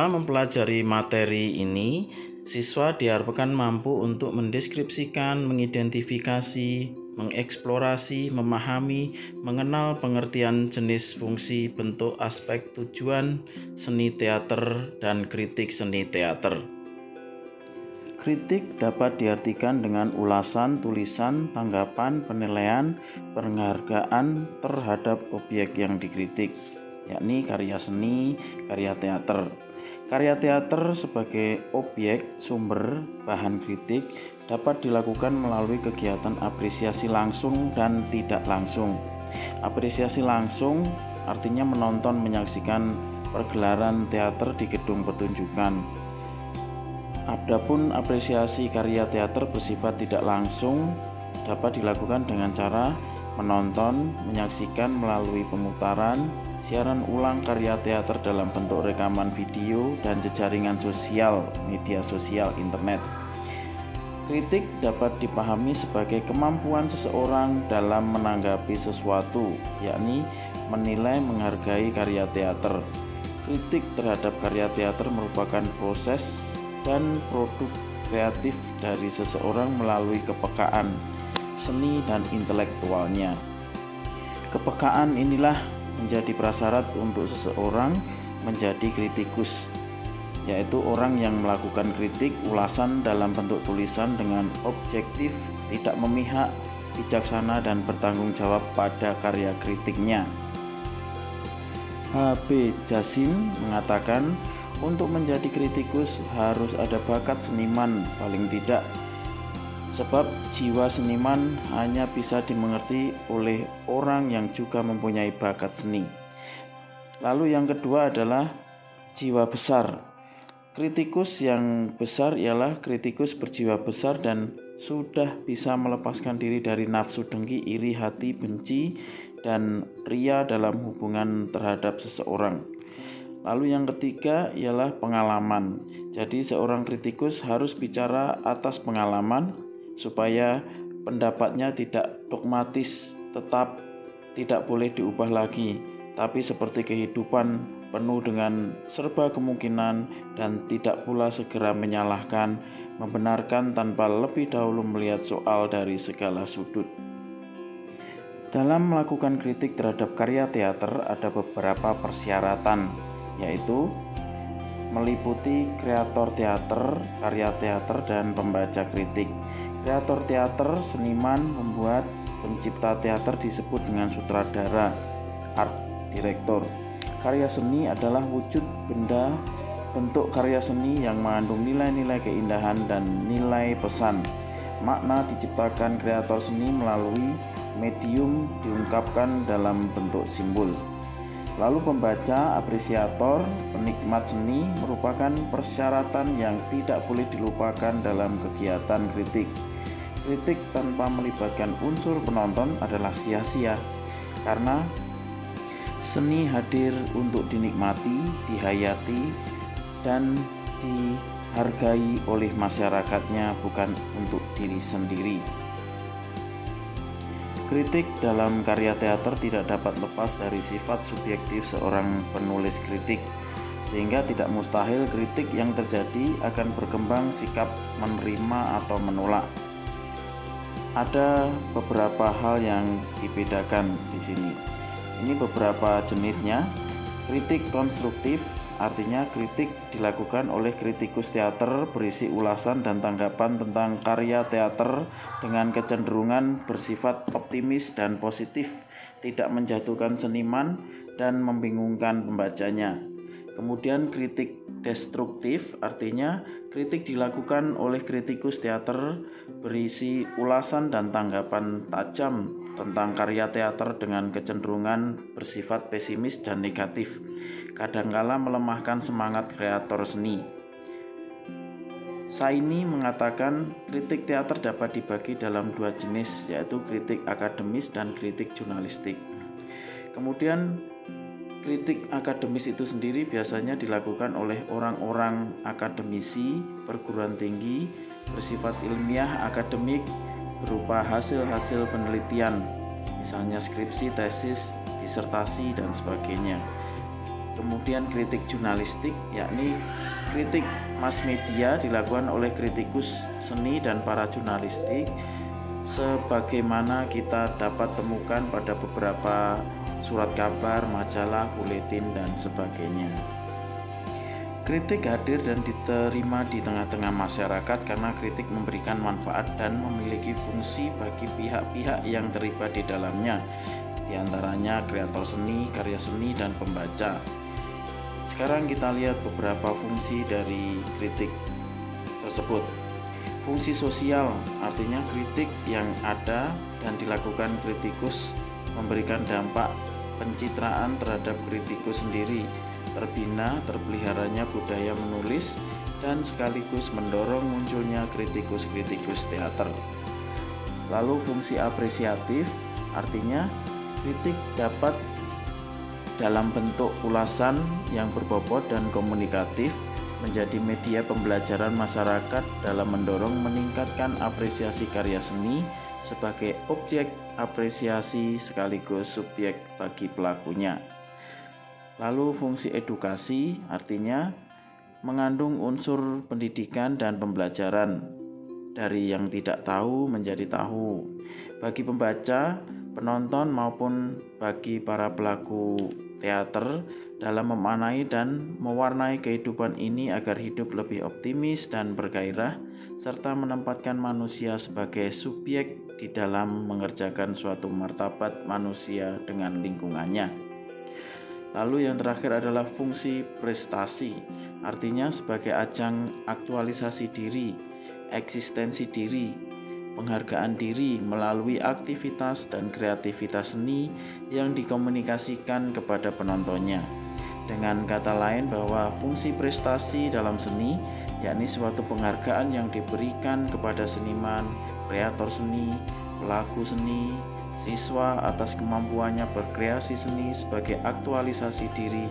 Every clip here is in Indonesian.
Setelah mempelajari materi ini, siswa diharapkan mampu untuk mendeskripsikan, mengidentifikasi, mengeksplorasi, memahami, mengenal pengertian jenis, fungsi, bentuk, aspek, tujuan seni teater, dan kritik seni teater. Kritik dapat diartikan dengan ulasan, tulisan, tanggapan, penilaian, penghargaan terhadap objek yang dikritik, yakni karya seni, karya teater. Karya teater sebagai objek, sumber, bahan kritik dapat dilakukan melalui kegiatan apresiasi langsung dan tidak langsung. Apresiasi langsung artinya menonton, menyaksikan pergelaran teater di gedung pertunjukan. Adapun apresiasi karya teater bersifat tidak langsung dapat dilakukan dengan cara menonton, menyaksikan melalui pemutaran, siaran ulang karya teater dalam bentuk rekaman video dan jejaringan sosial, media sosial, internet. Kritik dapat dipahami sebagai kemampuan seseorang dalam menanggapi sesuatu, yakni menilai, menghargai karya teater. Kritik terhadap karya teater merupakan proses dan produk kreatif dari seseorang melalui kepekaan seni dan intelektualnya. Kepekaan inilah menjadi prasyarat untuk seseorang menjadi kritikus, yaitu orang yang melakukan kritik ulasan dalam bentuk tulisan dengan objektif, tidak memihak, bijaksana, dan bertanggung jawab pada karya kritiknya. H.B. Jasin mengatakan, untuk menjadi kritikus harus ada bakat seniman paling tidak, sebab jiwa seniman hanya bisa dimengerti oleh orang yang juga mempunyai bakat seni. Lalu yang kedua adalah jiwa besar. Kritikus yang besar ialah kritikus berjiwa besar dan sudah bisa melepaskan diri dari nafsu dengki, iri hati, benci, dan ria dalam hubungan terhadap seseorang. Lalu yang ketiga ialah pengalaman. Jadi seorang kritikus harus bicara atas pengalaman supaya pendapatnya tidak dogmatis, tetap tidak boleh diubah lagi, tapi seperti kehidupan penuh dengan serba kemungkinan dan tidak pula segera menyalahkan, membenarkan tanpa lebih dahulu melihat soal dari segala sudut. Dalam melakukan kritik terhadap karya teater ada beberapa persyaratan, yaitu meliputi kreator teater, karya teater, dan pembaca kritik. Kreator teater, seniman, membuat, pencipta teater disebut dengan sutradara, art director. Karya seni adalah wujud benda, bentuk karya seni yang mengandung nilai-nilai keindahan dan nilai pesan. Makna diciptakan kreator seni melalui medium diungkapkan dalam bentuk simbol. Lalu pembaca, apresiator, penikmat seni merupakan persyaratan yang tidak boleh dilupakan dalam kegiatan kritik. Kritik tanpa melibatkan unsur penonton adalah sia-sia, karena seni hadir untuk dinikmati, dihayati, dan dihargai oleh masyarakatnya, bukan untuk diri sendiri. Kritik dalam karya teater tidak dapat lepas dari sifat subjektif seorang penulis kritik, sehingga tidak mustahil kritik yang terjadi akan berkembang sikap menerima atau menolak. Ada beberapa hal yang dibedakan di sini. Ini beberapa jenisnya. Kritik konstruktif artinya kritik dilakukan oleh kritikus teater berisi ulasan dan tanggapan tentang karya teater dengan kecenderungan bersifat optimis dan positif, tidak menjatuhkan seniman dan membingungkan pembacanya. Kemudian kritik destruktif artinya kritik dilakukan oleh kritikus teater berisi ulasan dan tanggapan tajam tentang karya teater dengan kecenderungan bersifat pesimis dan negatif, kadangkala melemahkan semangat kreator seni. Saini mengatakan kritik teater dapat dibagi dalam dua jenis, yaitu kritik akademis dan kritik jurnalistik. Kemudian kritik akademis itu sendiri biasanya dilakukan oleh orang-orang akademisi perguruan tinggi bersifat ilmiah akademik berupa hasil-hasil penelitian, misalnya skripsi, tesis, disertasi, dan sebagainya. Kemudian kritik jurnalistik, yakni kritik mass media dilakukan oleh kritikus seni dan para jurnalistik, sebagaimana kita dapat temukan pada beberapa surat kabar, majalah, buletin, dan sebagainya. Kritik hadir dan diterima di tengah-tengah masyarakat karena kritik memberikan manfaat dan memiliki fungsi bagi pihak-pihak yang terlibat di dalamnya, diantaranya kreator seni, karya seni, dan pembaca. Sekarang kita lihat beberapa fungsi dari kritik tersebut. Fungsi sosial, artinya kritik yang ada dan dilakukan kritikus memberikan dampak pencitraan terhadap kritikus sendiri, terbina terpeliharanya budaya menulis, dan sekaligus mendorong munculnya kritikus-kritikus teater. Lalu fungsi apresiatif, artinya kritik dapat dalam bentuk ulasan yang berbobot dan komunikatif menjadi media pembelajaran masyarakat dalam mendorong meningkatkan apresiasi karya seni sebagai objek apresiasi sekaligus subjek bagi pelakunya. Lalu fungsi edukasi artinya mengandung unsur pendidikan dan pembelajaran, dari yang tidak tahu menjadi tahu bagi pembaca, penonton maupun bagi para pelaku teater dalam memaknai dan mewarnai kehidupan ini agar hidup lebih optimis dan bergairah, serta menempatkan manusia sebagai subjek di dalam mengerjakan suatu martabat manusia dengan lingkungannya. Lalu yang terakhir adalah fungsi prestasi, artinya sebagai ajang aktualisasi diri, eksistensi diri, penghargaan diri melalui aktivitas dan kreativitas seni yang dikomunikasikan kepada penontonnya. Dengan kata lain bahwa fungsi prestasi dalam seni yakni suatu penghargaan yang diberikan kepada seniman, kreator seni, pelaku seni, siswa atas kemampuannya berkreasi seni sebagai aktualisasi diri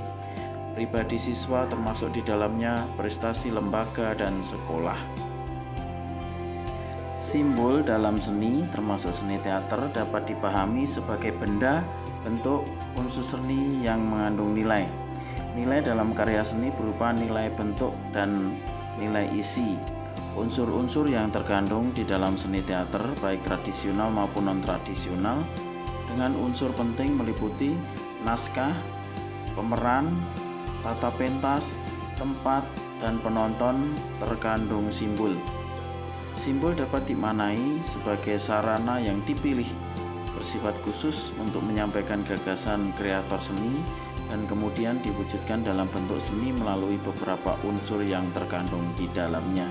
pribadi siswa, termasuk di dalamnya prestasi lembaga dan sekolah. Simbol dalam seni, termasuk seni teater, dapat dipahami sebagai benda, bentuk, unsur seni yang mengandung nilai. Nilai dalam karya seni berupa nilai bentuk dan nilai isi. Unsur-unsur yang terkandung di dalam seni teater, baik tradisional maupun non-tradisional, dengan unsur penting meliputi naskah, pemeran, tata pentas, tempat, dan penonton terkandung simbol. Simbol dapat dimaknai sebagai sarana yang dipilih bersifat khusus untuk menyampaikan gagasan kreator seni dan kemudian diwujudkan dalam bentuk seni melalui beberapa unsur yang terkandung di dalamnya.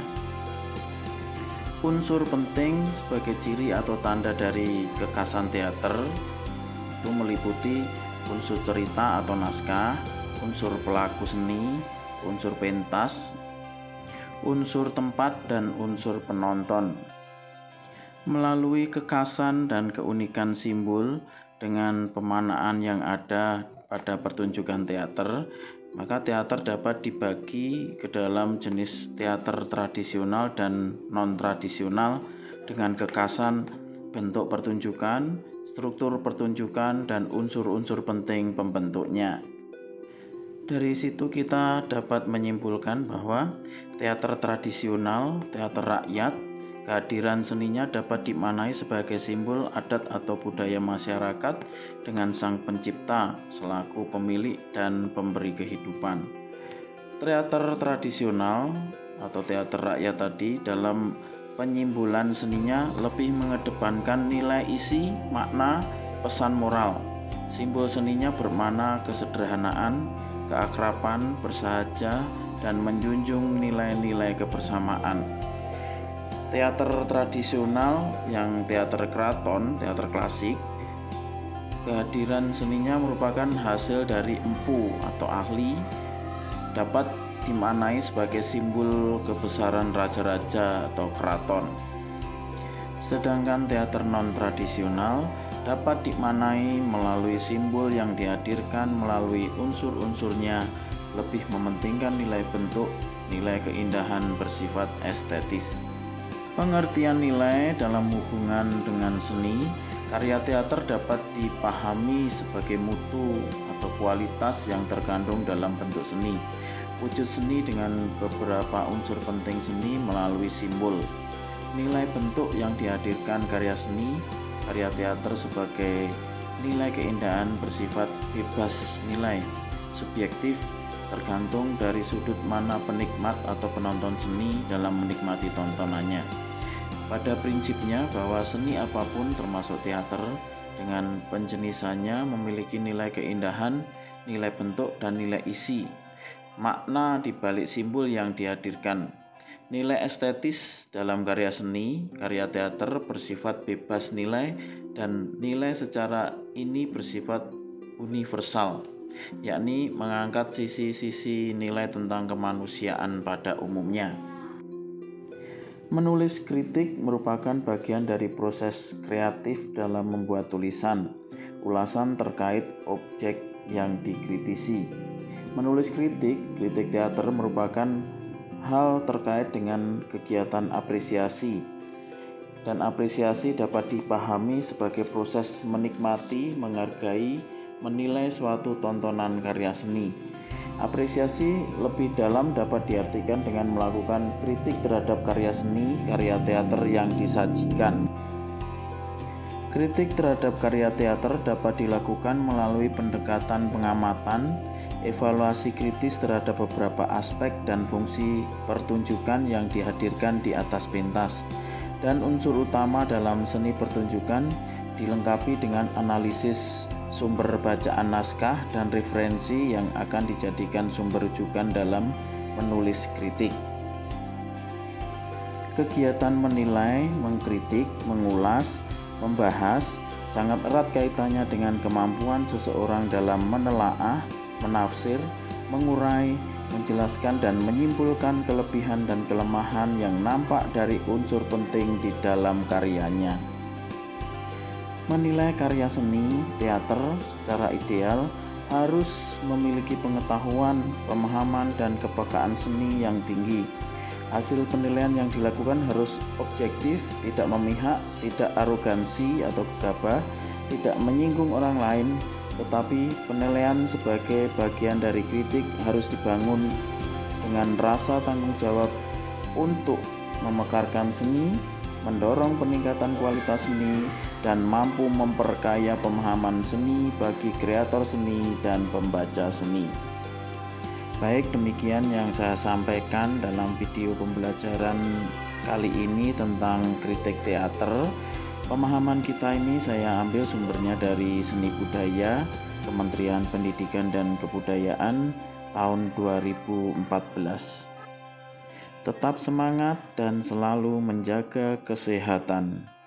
Unsur penting sebagai ciri atau tanda dari kekhasan teater itu meliputi unsur cerita atau naskah, unsur pelaku seni, unsur pentas, unsur tempat, dan unsur penonton. Melalui kekhasan dan keunikan simbol dengan pemanaan yang ada pada pertunjukan teater, maka teater dapat dibagi ke dalam jenis teater tradisional dan non-tradisional dengan kekhasan bentuk pertunjukan, struktur pertunjukan, dan unsur-unsur penting pembentuknya. Dari situ kita dapat menyimpulkan bahwa teater tradisional, teater rakyat, kehadiran seninya dapat dimaknai sebagai simbol adat atau budaya masyarakat dengan sang pencipta selaku pemilik dan pemberi kehidupan. Teater tradisional atau teater rakyat tadi dalam penyimbolan seninya lebih mengedepankan nilai isi, makna, pesan moral. Simbol seninya bermakna kesederhanaan, keakraban, bersahaja, dan menjunjung nilai-nilai kebersamaan. Teater tradisional yang teater keraton, teater klasik, kehadiran seninya merupakan hasil dari empu atau ahli, dapat dimaknai sebagai simbol kebesaran raja-raja atau keraton. Sedangkan teater non-tradisional dapat dimaknai melalui simbol yang dihadirkan melalui unsur-unsurnya, lebih mementingkan nilai bentuk, nilai keindahan bersifat estetis. Pengertian nilai dalam hubungan dengan seni Karya teater dapat dipahami sebagai mutu atau kualitas yang terkandung dalam bentuk seni. Wujud seni dengan beberapa unsur penting seni melalui simbol. Nilai bentuk yang dihadirkan karya seni, karya teater sebagai nilai keindahan bersifat bebas nilai, subjektif, tergantung dari sudut mana penikmat atau penonton seni dalam menikmati tontonannya. Pada prinsipnya bahwa seni apapun termasuk teater dengan penjenisannya memiliki nilai keindahan, nilai bentuk, dan nilai isi. Makna di balik simbol yang dihadirkan. Nilai estetis dalam karya seni, karya teater bersifat bebas nilai dan nilai secara ini bersifat universal, yakni mengangkat sisi-sisi nilai tentang kemanusiaan pada umumnya. Menulis kritik merupakan bagian dari proses kreatif dalam membuat tulisan, ulasan terkait objek yang dikritisi. Menulis kritik teater merupakan hal terkait dengan kegiatan apresiasi, dan apresiasi dapat dipahami sebagai proses menikmati, menghargai, menilai suatu tontonan karya seni. Apresiasi lebih dalam dapat diartikan dengan melakukan kritik terhadap karya seni, karya teater yang disajikan. Kritik terhadap karya teater dapat dilakukan melalui pendekatan pengamatan, evaluasi kritis terhadap beberapa aspek dan fungsi pertunjukan yang dihadirkan di atas pentas. Dan unsur utama dalam seni pertunjukan dilengkapi dengan analisis sumber bacaan naskah dan referensi yang akan dijadikan sumber rujukan dalam menulis kritik. Kegiatan menilai, mengkritik, mengulas, membahas sangat erat kaitannya dengan kemampuan seseorang dalam menelaah, menafsir, mengurai, menjelaskan dan menyimpulkan kelebihan dan kelemahan yang nampak dari unsur penting di dalam karyanya. Menilai karya seni teater secara ideal harus memiliki pengetahuan, pemahaman, dan kepekaan seni yang tinggi. Hasil penilaian yang dilakukan harus objektif, tidak memihak, tidak arogansi atau gegabah, tidak menyinggung orang lain, tetapi penilaian sebagai bagian dari kritik harus dibangun dengan rasa tanggung jawab untuk memekarkan seni, mendorong peningkatan kualitas seni, dan mampu memperkaya pemahaman seni bagi kreator seni dan pembaca seni. Baik, demikian yang saya sampaikan dalam video pembelajaran kali ini tentang kritik teater. Pemahaman kita ini saya ambil sumbernya dari Seni Budaya, Kementerian Pendidikan dan Kebudayaan tahun 2014. Tetap semangat dan selalu menjaga kesehatan.